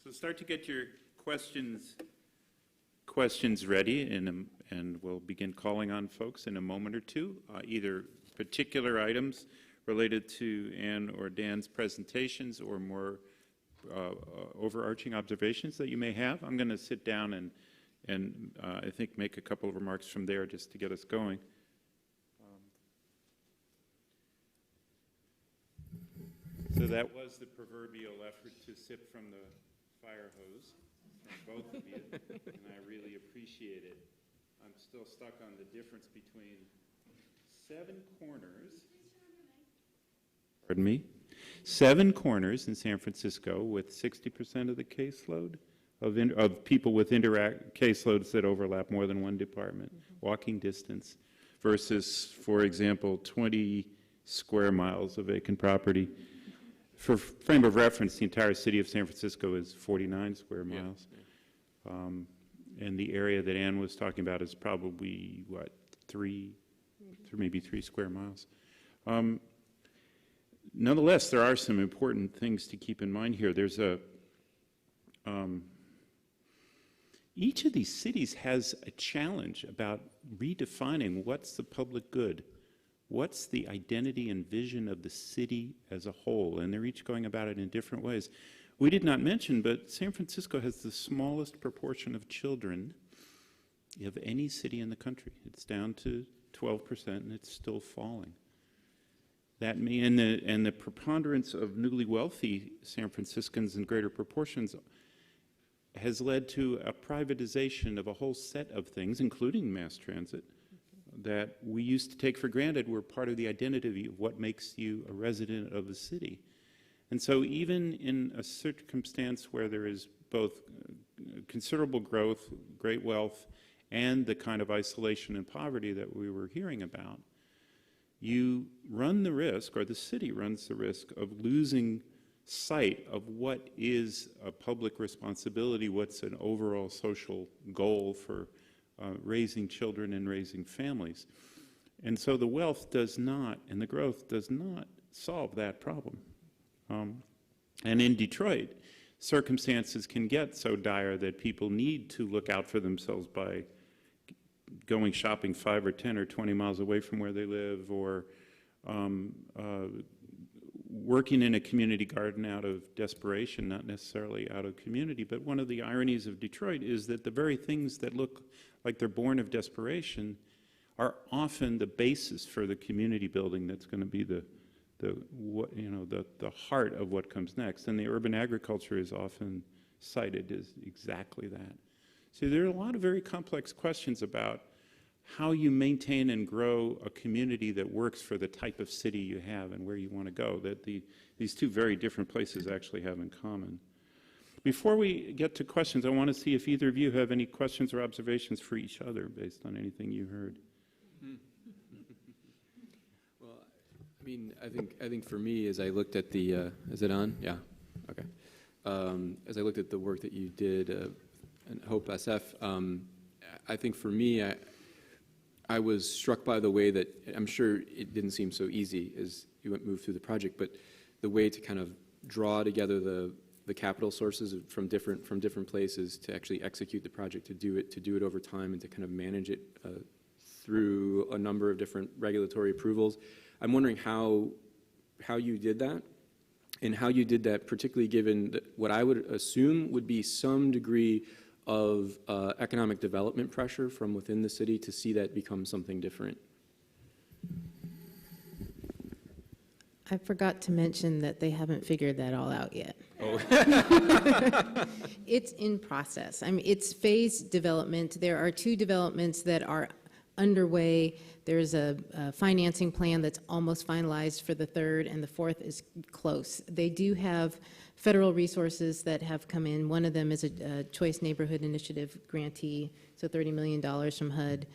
So start to get your questions ready, and we'll begin calling on folks in a moment or two, either particular items related to Ann or Dan's presentations or more overarching observations that you may have. I'm going to sit down and I think make a couple of remarks from there just to get us going. So that was the proverbial effort to sip from the fire hose from both of you, and I really appreciate it. I'm still stuck on the difference between 7 corners, pardon me, 7 corners in San Francisco with 60% of the caseload of people with caseloads that overlap more than one department, walking distance, versus, for example, 20 square miles of vacant property. For frame of reference, the entire city of San Francisco is 49 square miles. Yeah. And the area that Ann was talking about is probably, what, 3 square miles. Nonetheless, there are some important things to keep in mind here. There's each of these cities has a challenge about redefining what's the public good. What's the identity and vision of the city as a whole? And they're each going about it in different ways. We did not mention, but San Francisco has the smallest proportion of children of any city in the country. It's down to 12%, and it's still falling. That means, and the preponderance of newly wealthy San Franciscans in greater proportions has led to a privatization of a whole set of things, including mass transit, that we used to take for granted were part of the identity of what makes you a resident of the city. And so even in a circumstance where there is both considerable growth, great wealth, and the kind of isolation and poverty that we were hearing about, you run the risk, or the city runs the risk, of losing sight of what is a public responsibility, what's an overall social goal for raising children and raising families. And so the wealth does not, and the growth does not solve that problem. And in Detroit, circumstances can get so dire that people need to look out for themselves by going shopping 5 or 10 or 20 miles away from where they live, or working in a community garden out of desperation, not necessarily out of community. But one of the ironies of Detroit is that the very things that look like they're born of desperation are often the basis for the community building that's going to be the heart of what comes next. And the urban agriculture is often cited as exactly that. So there are a lot of very complex questions about how you maintain and grow a community that works for the type of city you have and where you want to go, that these two very different places actually have in common. Before we get to questions, I want to see if either of you have any questions or observations for each other based on anything you heard. Well, I mean, I think for me, as I looked at the, is it on? Yeah, okay. As I looked at the work that you did in Hope SF, I think for me, I was struck by the way that, I'm sure it didn't seem so easy as you moved through the project, but the way to kind of draw together the capital sources from different places to actually execute the project, to do it over time, and to kind of manage it through a number of different regulatory approvals. I'm wondering how you did that, and how you did that, particularly given what I would assume would be some degree of economic development pressure from within the city to see that become something different. I forgot to mention that they haven't figured that all out yet. Oh. It's in process. I mean, it's phased development. There are 2 developments that are underway. There's a financing plan that's almost finalized for the 3rd, and the 4th is close. They do have federal resources that have come in. One of them is a Choice Neighborhood Initiative grantee, so $30 million from HUD.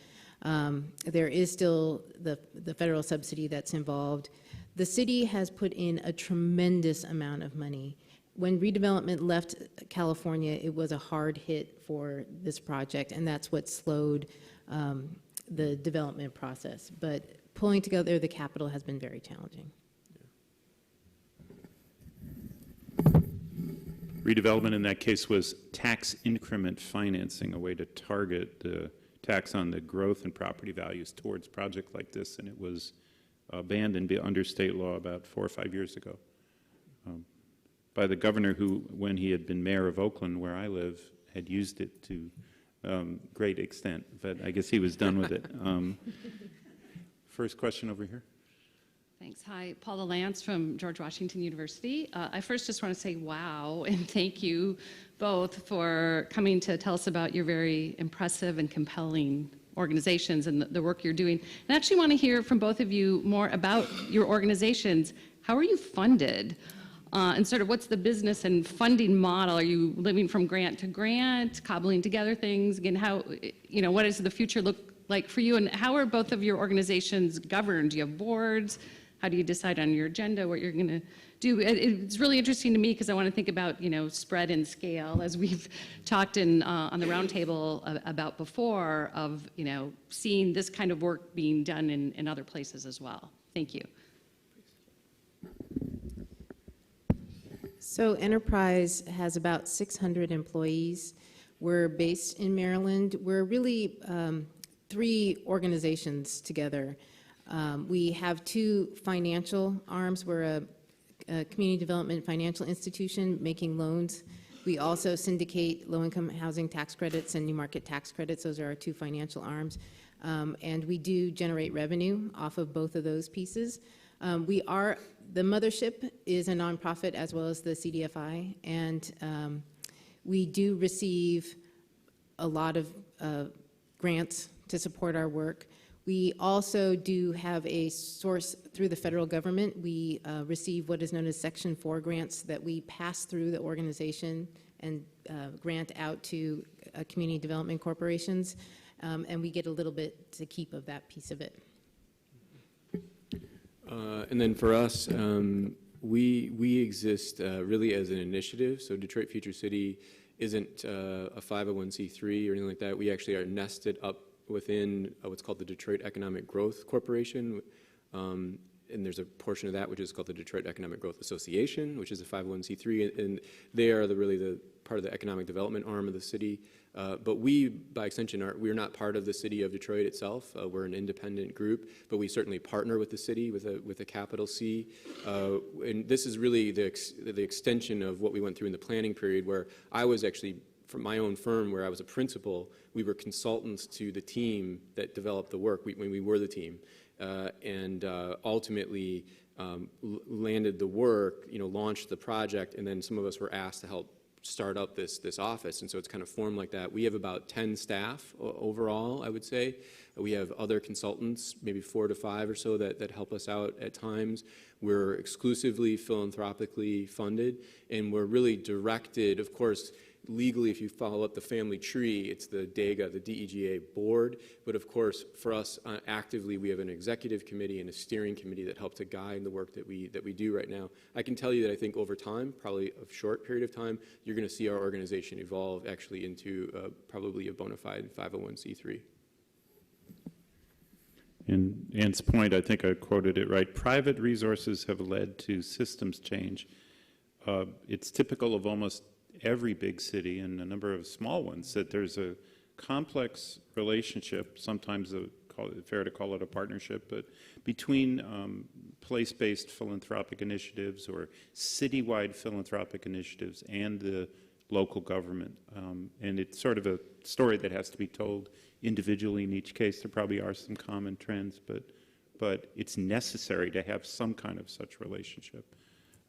There is still the federal subsidy that's involved. The city has put in a tremendous amount of money. When redevelopment left California, it was a hard hit for this project, and that's what slowed the development process. But pulling together the capital has been very challenging. redevelopment in that case was tax increment financing, a way to target the tax on the growth in property values towards projects like this, and it was banned under state law about 4 or 5 years ago by the governor who, when he had been mayor of Oakland, where I live, had used it to great extent, but I guess he was done with it. First question over here. Thanks. Hi, Paula Lance from George Washington University. I first just want to say wow and thank you both for coming to tell us about your very impressive and compelling organizations and the work you're doing. And I actually want to hear from both of you more about your organizations. How are you funded? And sort of what's the business and funding model? Are you living from grant to grant, cobbling together things? Again, how, what does the future look like for you? And how are both of your organizations governed? Do you have boards? How do you decide on your agenda, what you're going to do? It's really interesting to me because I want to think about, spread and scale, as we've talked on the roundtable about before, of, seeing this kind of work being done in other places as well. Thank you. So Enterprise has about 600 employees. We're based in Maryland. We're really 3 organizations together. We have 2 financial arms. We're a community development financial institution making loans. We also syndicate low-income housing tax credits and new market tax credits. Those are our 2 financial arms. And we do generate revenue off of both of those pieces. The mothership is a nonprofit as well as the CDFI, and we do receive a lot of grants to support our work. We also do have a source through the federal government. We receive what is known as Section 4 grants that we pass through the organization and grant out to community development corporations, and we get a little bit to keep of that piece of it. And then for us, we exist really as an initiative. So Detroit Future City isn't a 501c3 or anything like that. We actually are nested up within what's called the Detroit Economic Growth Corporation. And there's a portion of that which is called the Detroit Economic Growth Association, which is a 501c3, and they are really the part of the economic development arm of the city. But we, by extension, we're not part of the city of Detroit itself. We're an independent group, but we certainly partner with the city with a capital C. And this is really the extension of what we went through in the planning period, where I was actually, from my own firm, where I was a principal, we were consultants to the team that developed the work when we were the team. And ultimately landed the work, launched the project, and then some of us were asked to help start up this office, and so it's kind of formed like that. We have about 10 staff overall, I would say. We have other consultants, maybe 4 to 5 or so, that help us out at times. We're exclusively philanthropically funded, and we're really directed, of course, legally, if you follow up the family tree, it's the DEGA, the DEGA board. But of course, for us actively, we have an executive committee and a steering committee that help to guide the work that we do right now. I can tell you that I think over time, probably a short period of time, you're going to see our organization evolve actually into probably a bona fide 501c3. In Ann's point, I think I quoted it right. Private resources have led to systems change. It's typical of almost every big city and a number of small ones that there's a complex relationship, sometimes fair to call it a partnership, but between place-based philanthropic initiatives or citywide philanthropic initiatives and the local government. And it's sort of a story that has to be told individually in each case. There probably are some common trends, but it's necessary to have some kind of such relationship.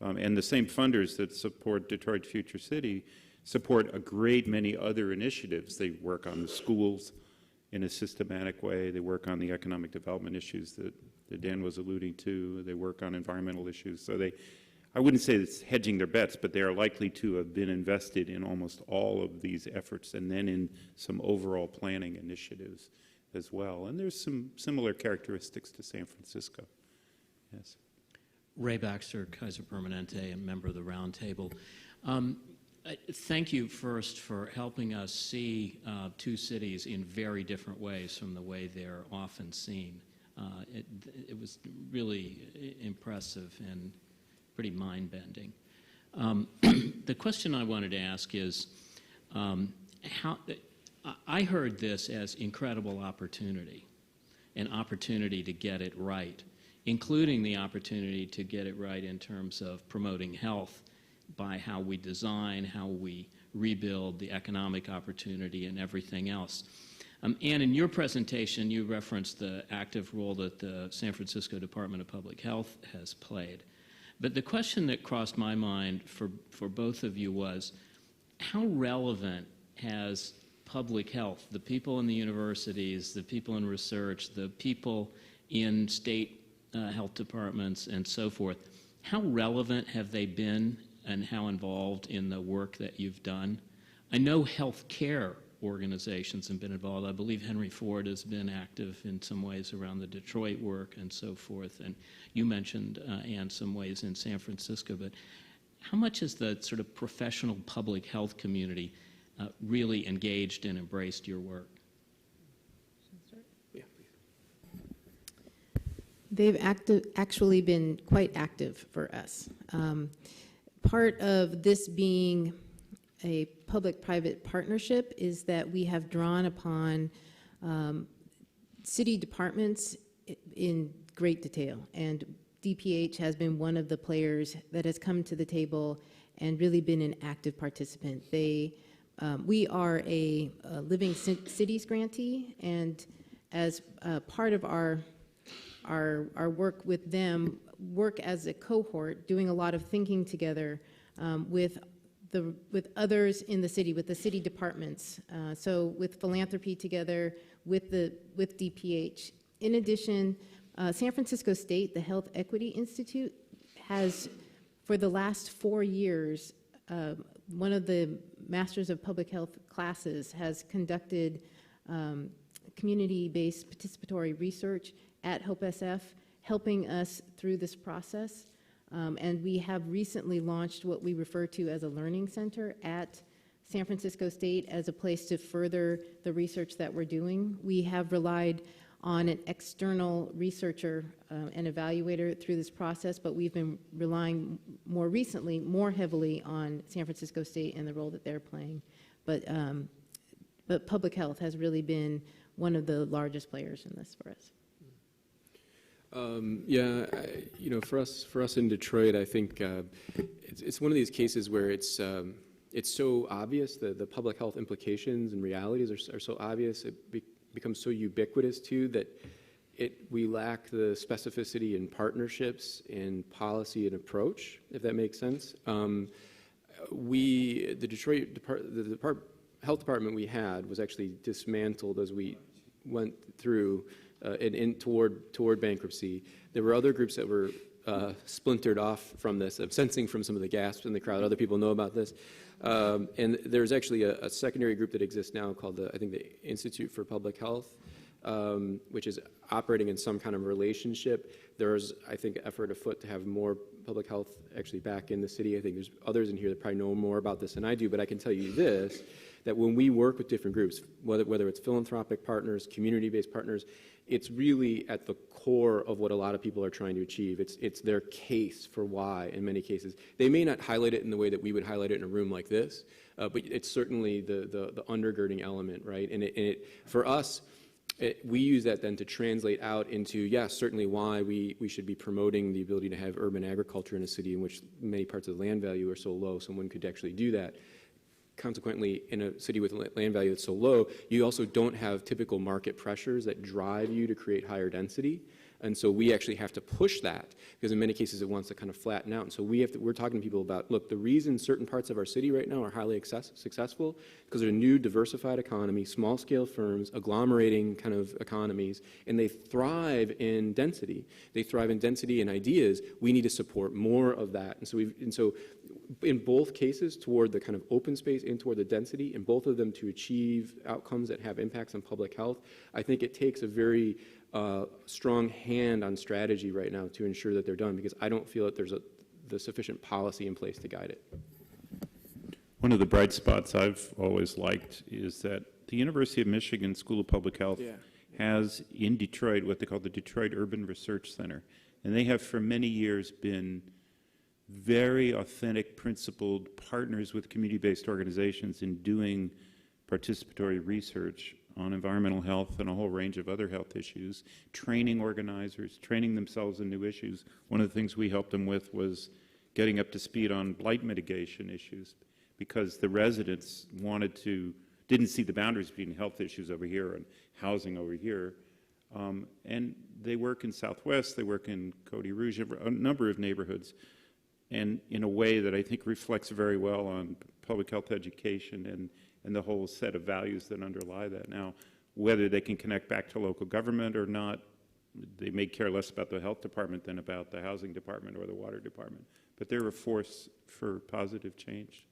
And the same funders that support Detroit Future City support a great many other initiatives. They work on the schools in a systematic way. They work on the economic development issues that Dan was alluding to. They work on environmental issues. So I wouldn't say it's hedging their bets, but they are likely to have been invested in almost all of these efforts and then in some overall planning initiatives as well. And there's some similar characteristics to San Francisco. Yes. Ray Baxter, Kaiser Permanente, a member of the Roundtable. Thank you first for helping us see 2 cities in very different ways from the way they're often seen. It was really impressive and pretty mind-bending. The question I wanted to ask is, how I heard this as incredible opportunity, an opportunity to get it right, including the opportunity to get it right in terms of promoting health by how we design, how we rebuild the economic opportunity and everything else. And in your presentation, you referenced the active role that the San Francisco Department of Public Health has played. But the question that crossed my mind for both of you was, how relevant has public health, the people in the universities, the people in research, the people in state health departments and so forth, how relevant have they been and how involved in the work that you've done? I know healthcare organizations have been involved. I believe Henry Ford has been active in some ways around the Detroit work and so forth. And you mentioned, Ann, some ways in San Francisco. But how much is the sort of professional public health community really engaged and embraced your work? Yeah, please. They've actually been quite active for us. Part of this being a public-private partnership is that we have drawn upon city departments in great detail, and DPH has been one of the players that has come to the table and really been an active participant. We are a Living Cities grantee, and as part of our work with them, work as a cohort, doing a lot of thinking together with others in the city, with the city departments. So with philanthropy together, with DPH. In addition, San Francisco State, the Health Equity Institute, has, for the last 4 years, one of the Masters of Public Health classes has conducted community-based participatory research at Hope SF, helping us through this process. And we have recently launched what we refer to as a learning center at San Francisco State as a place to further the research that we're doing. We have relied on an external researcher and evaluator through this process, but we've been relying more recently, more heavily on San Francisco State and the role that they're playing. But public health has really been one of the largest players in this for us. Yeah, for us in Detroit, I think it's one of these cases where it's so obvious, the public health implications and realities are so obvious, it becomes so ubiquitous too that we lack the specificity in partnerships, in policy and approach, if that makes sense. The Detroit health department we had was actually dismantled as we went through toward bankruptcy. There were other groups that were splintered off from this. I'm sensing from some of the gasps in the crowd. Other people know about this. And there's actually a secondary group that exists now called, I think, the Institute for Public Health, which is operating in some kind of relationship. There's, I think, effort afoot to have more public health actually back in the city. I think there's others in here that probably know more about this than I do, but I can tell you this, that when we work with different groups, whether it's philanthropic partners, community-based partners, it's really at the core of what a lot of people are trying to achieve. It's their case for why, in many cases. They may not highlight it in the way that we would highlight it in a room like this, but it's certainly the undergirding element, right? And for us, we use that then to translate out into, yes, certainly why we should be promoting the ability to have urban agriculture in a city in which many parts of the land value are so low, someone could actually do that. Consequently, in a city with land value that's so low, you also don't have typical market pressures that drive you to create higher density. And so we actually have to push that because in many cases it wants to kind of flatten out. And so we're talking to people about, look, the reason certain parts of our city right now are highly successful because they're a new diversified economy, small scale firms, agglomerating kind of economies, and they thrive in density. They thrive in density and ideas. We need to support more of that. And so in both cases, toward the kind of open space and toward the density, and both of them to achieve outcomes that have impacts on public health, I think it takes a very strong hand on strategy right now to ensure that they're done, because I don't feel that there's the sufficient policy in place to guide it. One of the bright spots I've always liked is that the University of Michigan School of Public Health has in Detroit what they call the Detroit Urban Research Center. And they have for many years been very authentic, principled partners with community-based organizations in doing participatory research on environmental health and a whole range of other health issues, training organizers, training themselves in new issues. One of the things we helped them with was getting up to speed on blight mitigation issues, because the residents didn't see the boundaries between health issues over here and housing over here. And they work in Southwest, they work in Cody Rouge, a number of neighborhoods, and in a way that I think reflects very well on public health education and the whole set of values that underlie that. Now, whether they can connect back to local government or not, they may care less about the health department than about the housing department or the water department. But they're a force for positive change,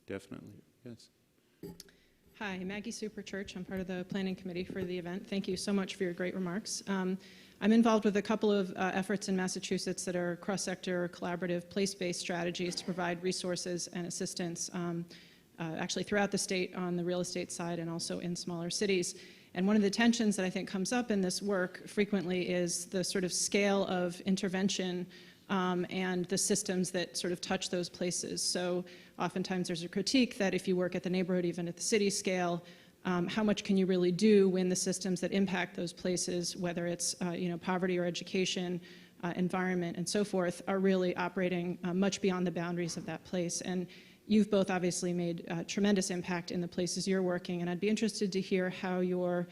definitely, yes. Hi, Maggie Superchurch. I'm part of the planning committee for the event. Thank you so much for your great remarks. I'm involved with a couple of efforts in Massachusetts that are cross-sector, collaborative, place-based strategies to provide resources and assistance actually throughout the state on the real estate side and also in smaller cities. And one of the tensions that I think comes up in this work frequently is the sort of scale of intervention and the systems that sort of touch those places. So oftentimes there's a critique that if you work at the neighborhood, even at the city scale, how much can you really do when the systems that impact those places, whether it's poverty or education, environment, and so forth, are really operating much beyond the boundaries of that place. And you've both obviously made tremendous impact in the places you're working, and I'd be interested to hear how you're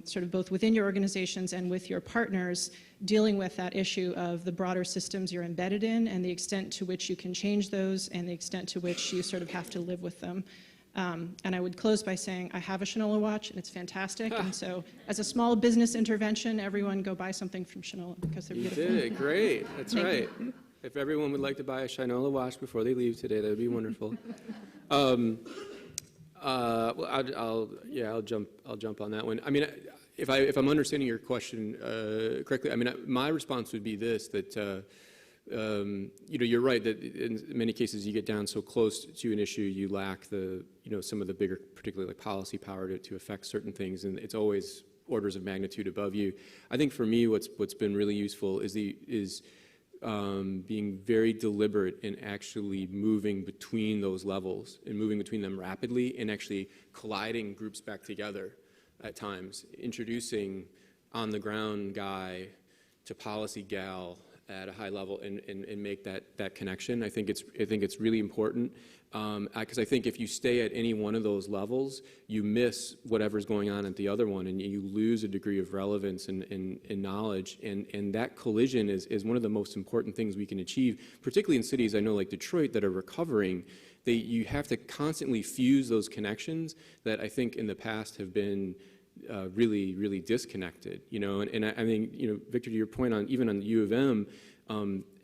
sort of both within your organizations and with your partners dealing with that issue of the broader systems you're embedded in and the extent to which you can change those and the extent to which you sort of have to live with them. And I would close by saying I have a Shinola watch and it's fantastic. And so as a small business intervention, everyone go buy something from Shinola because they're beautiful. You did, great, that's Thank right. you. If everyone would like to buy a Shinola watch before they leave today, that would be wonderful. Well, I'll jump on that one. I mean, if I'm understanding your question correctly, I mean, my response would be this: that you're right that in many cases you get down so close to an issue, you lack the some of the bigger, particularly like policy power to affect certain things, and it's always orders of magnitude above you. I think for me, what's been really useful is being very deliberate in actually moving between those levels and moving between them rapidly and actually colliding groups back together at times, introducing on-the-ground guy to policy gal at a high level and make that connection. I think it's really important because I think if you stay at any one of those levels, you miss whatever's going on at the other one, and you lose a degree of relevance and knowledge. And that collision is one of the most important things we can achieve, particularly in cities I know like Detroit that are recovering. You have to constantly fuse those connections that I think in the past have been really, really disconnected, and I mean, Victor, to your point even on the U of M,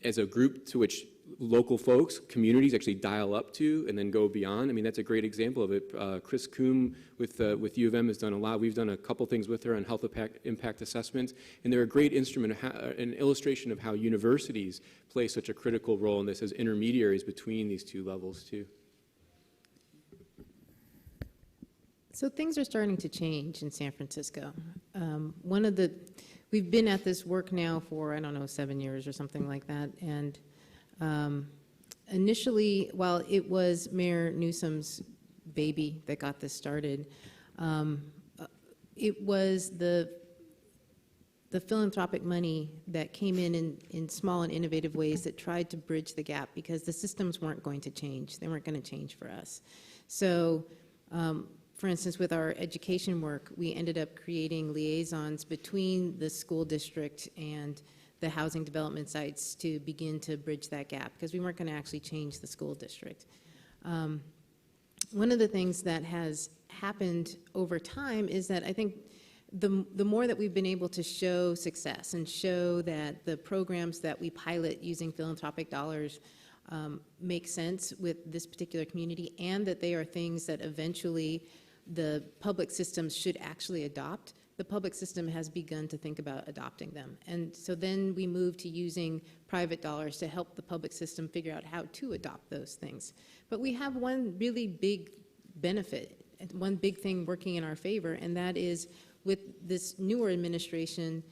as a group to which local folks, communities actually dial up to and then go beyond. I mean, that's a great example of it. Chris Coombe with U of M has done a lot. We've done a couple things with her on health impact assessments, and they're a great instrument, an illustration of how universities play such a critical role in this as intermediaries between these two levels too. So things are starting to change in San Francisco. We've been at this work now for, 7 years or something like that. And initially, while it was Mayor Newsom's baby that got this started, it was the philanthropic money that came in small and innovative ways that tried to bridge the gap because the systems weren't going to change. They weren't going to change for us. So, for instance, with our education work, we ended up creating liaisons between the school district and the housing development sites to begin to bridge that gap because we weren't going to actually change the school district. One of the things that has happened over time is that I think the more that we've been able to show success and show that the programs that we pilot using philanthropic dollars make sense with this particular community and that they are things that eventually the public systems should actually adopt, the public system has begun to think about adopting them. And so then we move to using private dollars to help the public system figure out how to adopt those things. But we have one really big benefit, one big thing working in our favor, and that is with this newer administration,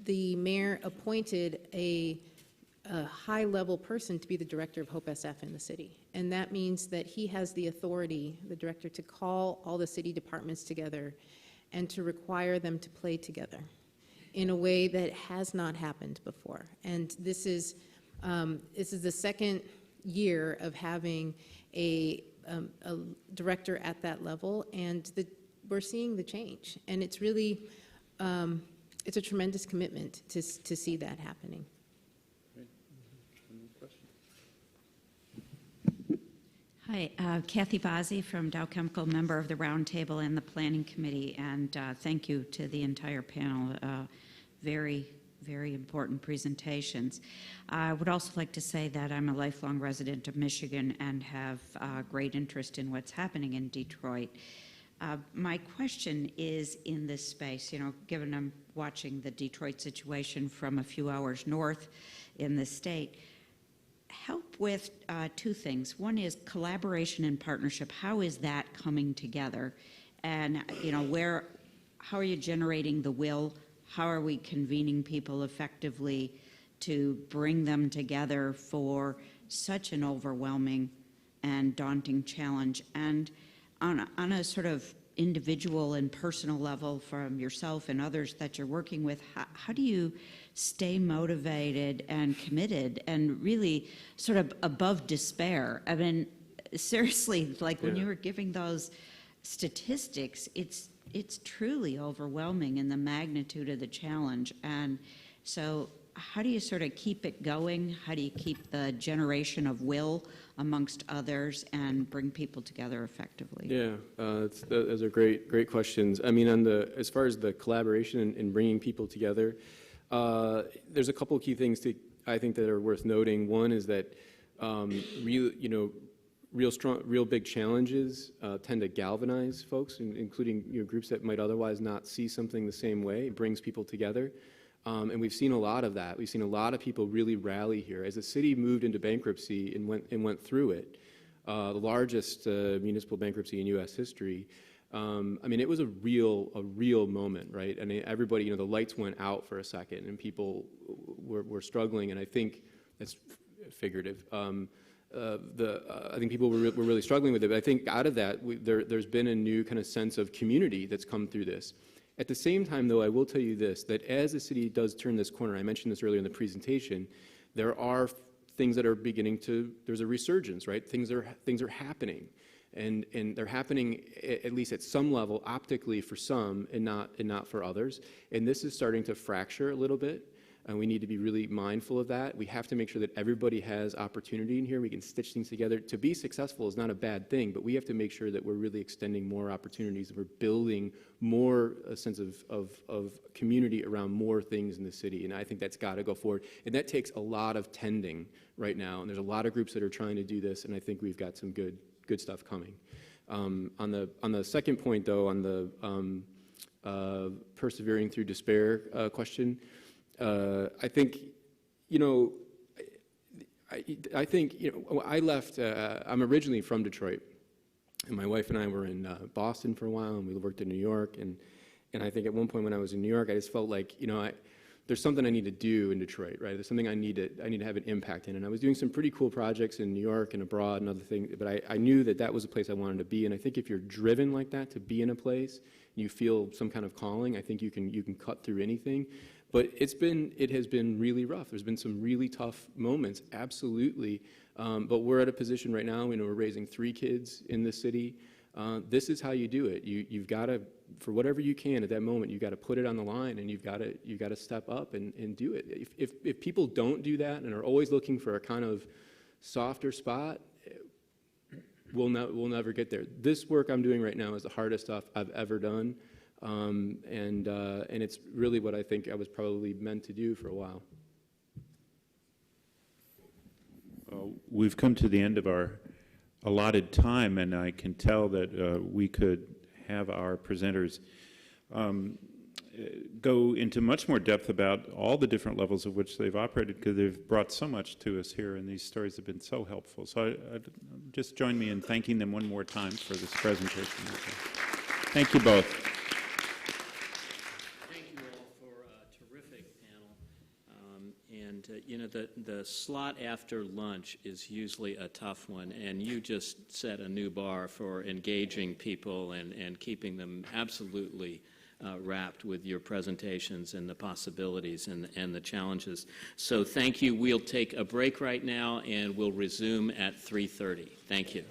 the mayor appointed a a high-level person to be the director of Hope SF in the city. And that means that he has the authority, the director, to call all the city departments together and to require them to play together in a way that has not happened before. And this is the second year of having a director at that level, and we're seeing the change. And it's really, it's a tremendous commitment to see that happening. Hi, Kathy Vazzi from Dow Chemical, member of the Roundtable and the Planning Committee, and thank you to the entire panel. Very, very important presentations. I would also like to say that I'm a lifelong resident of Michigan and have great interest in what's happening in Detroit. My question is in this space, given I'm watching the Detroit situation from a few hours north in the state, help with two things. One is collaboration and partnership. How is that coming together? And, how are you generating the will? How are we convening people effectively to bring them together for such an overwhelming and daunting challenge? And on a sort of individual and personal level from yourself and others that you're working with, how do you stay motivated and committed and really sort of above despair? I mean, seriously, like when you were giving those statistics, it's truly overwhelming in the magnitude of the challenge. And so how do you sort of keep it going? How do you keep the generation of will amongst others and bring people together effectively? Yeah, those are great questions. I mean, as far as the collaboration and bringing people together, there's a couple of key things I think that are worth noting. One is that real big challenges tend to galvanize folks, including groups that might otherwise not see something the same way. It brings people together. And we've seen a lot of that. We've seen a lot of people really rally here. As the city moved into bankruptcy and went through it, the largest municipal bankruptcy in U.S. history, I mean, it was a real moment, right? And everybody, the lights went out for a second, and people were struggling. And I think that's figurative. I think people were really struggling with it. But I think out of that, there's been a new kind of sense of community that's come through this. At the same time, though, I will tell you this, that as the city does turn this corner, I mentioned this earlier in the presentation, there are things that are there's a resurgence, right? Things are happening. And they're happening, at least at some level, optically for some and not for others. And this is starting to fracture a little bit. And we need to be really mindful of that. We have to make sure that everybody has opportunity in here. We can stitch things together. To be successful is not a bad thing, but we have to make sure that we're really extending more opportunities and we're building more a sense of community around more things in the city. And I think that's got to go forward. And that takes a lot of tending right now. And there's a lot of groups that are trying to do this, and I think we've got some good stuff coming. On the second point, though, on the persevering through despair question, I think, I left, I'm originally from Detroit, and my wife and I were in Boston for a while, and we worked in New York, and I think at one point when I was in New York, I just felt like, there's something I need to do in Detroit, right? There's something I need to have an impact in, and I was doing some pretty cool projects in New York and abroad and other things, but I knew that was a place I wanted to be, and I think if you're driven like that to be in a place, you feel some kind of calling, I think you can cut through anything. But it has been really rough. There's been some really tough moments, absolutely. But we're at a position right now, we're raising 3 kids in the city. This is how you do it. You've got to, for whatever you can at that moment, you've got to put it on the line, and you've got to step up and do it. If people don't do that and are always looking for a kind of softer spot, we'll never get there. This work I'm doing right now is the hardest stuff I've ever done. And it's really what I think I was probably meant to do for a while. We've come to the end of our allotted time, and I can tell that we could have our presenters go into much more depth about all the different levels of which they've operated, because they've brought so much to us here, and these stories have been so helpful. So just join me in thanking them one more time for this presentation. Thank you both. you know, the slot after lunch is usually a tough one, and you just set a new bar for engaging people and keeping them absolutely wrapped with your presentations and the possibilities and the challenges. So thank you. We'll take a break right now, and we'll resume at 3:30. Thank you.